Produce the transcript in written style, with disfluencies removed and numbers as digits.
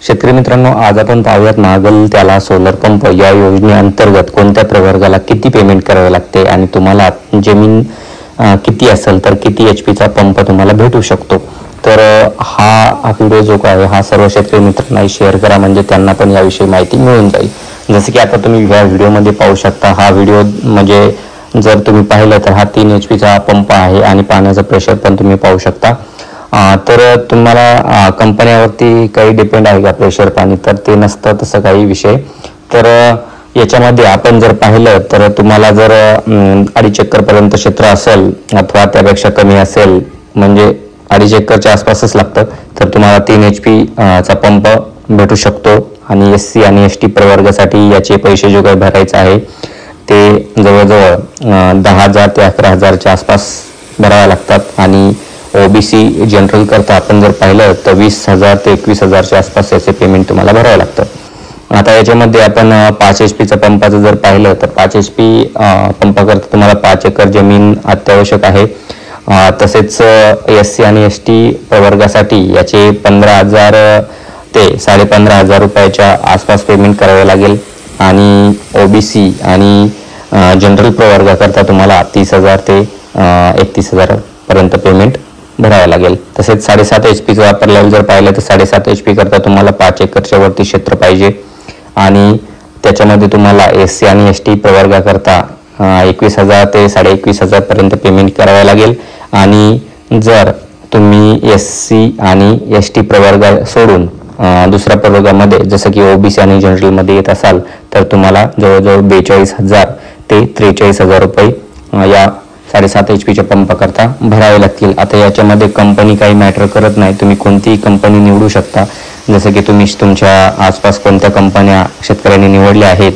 शेतकरी मित्रांनो, आज आपण पाहूयात महागल त्याला सोलर पंप या योजनेअंतर्गत कोणत्या प्रवर्गाला किती पेमेंट करावे लागते आणि तुम्हाला जमीन किती असेल तर किती HP चा पंप तुम्हाला भेटू शकतो। तर हा व्हिडिओ जो आहे हा सर्व शेतकरी मित्रांना शेअर करा, म्हणजे त्यांना पण याविषयी माहिती मिळून जाईल। जसे की आता तुम्ही या व्हिडिओमध्ये पाहू शकता, हा व्हिडिओ म्हणजे जर तुम्ही पाहिलं तर हा 3 HP चा पंप आहे आणि पाण्याचं प्रेशर पण तुम्ही पाहू शकता। तर तुम्हाला कंपन्यावरती काही डिपेंड आहे का प्रेशर पाणी, तर ते नसतं तसं काही विषय। तर याच्यामध्ये आपण जर पाहिलं तर तुम्हाला जर 2.5 एकर पर्यंत क्षेत्र असेल अथवा त्यापेक्षा कमी असेल, म्हणजे 2.5 एकरच्या आसपासच लागतं, तर तुम्हाला 3 HP चा पंप भेटू शकतो। आणि SC आणि ST प्रवर्गासाठी याचे पैसे जो काही भरायचे आहे ते जवळजवळ 10,000 ते 11,000च्या आसपास भरावे लागतात। आणि OBC जनरल करता आपण जर पाहिलं तर 20,000 ते 21,000च्या आसपास याचे पेमेंट तुम्हाला भरावं लागतं। आता याच्यामध्ये आपण 5 HP चा पंपाचं जर पाहिलं तर 5 HP पंपाकरता तुम्हाला 5 एकर जमीन अत्यावश्यक आहे। तसेच SC आणि ST प्रवर्गासाठी याचे 15,000 ते 15,500 रुपयाच्या आसपास पेमेंट करावे लागेल। आणि OBC आणि जनरल प्रवर्गाकरता तुम्हाला 30,000 ते 31,000 पर्यंत पेमेंट भरावं लागेल। तसेच 7.5 HP चा वापर लेवल जर पाहिलं तर 7.5 HP करता तुम्हाला 5 एकरच्या वरती क्षेत्र पाहिजे आणि त्याच्यामध्ये तुम्हाला SC आणि ST प्रवर्गाकरता 21,000 ते 21,500 पर्यंत पेमेंट करावे लागेल। आणि जर तुम्ही SC आणि ST प्रवर्ग सोडून दुसऱ्या प्रवर्गामध्ये जसं की OBC आणि जनरल मध्ये येत असाल तर तुम्हाला जवळजवळ 42,000 ते 43,000 रुपये या 7.5 HP च्या पंपाकरता भरावे लागतील। आता याच्यामध्ये कंपनी काही मॅटर करत नाही, तुम्ही कोणतीही कंपनी निवडू शकता। जसं की तुम्ही तुमच्या आसपास कोणत्या कंपन्या शेतकऱ्यांनी निवडल्या आहेत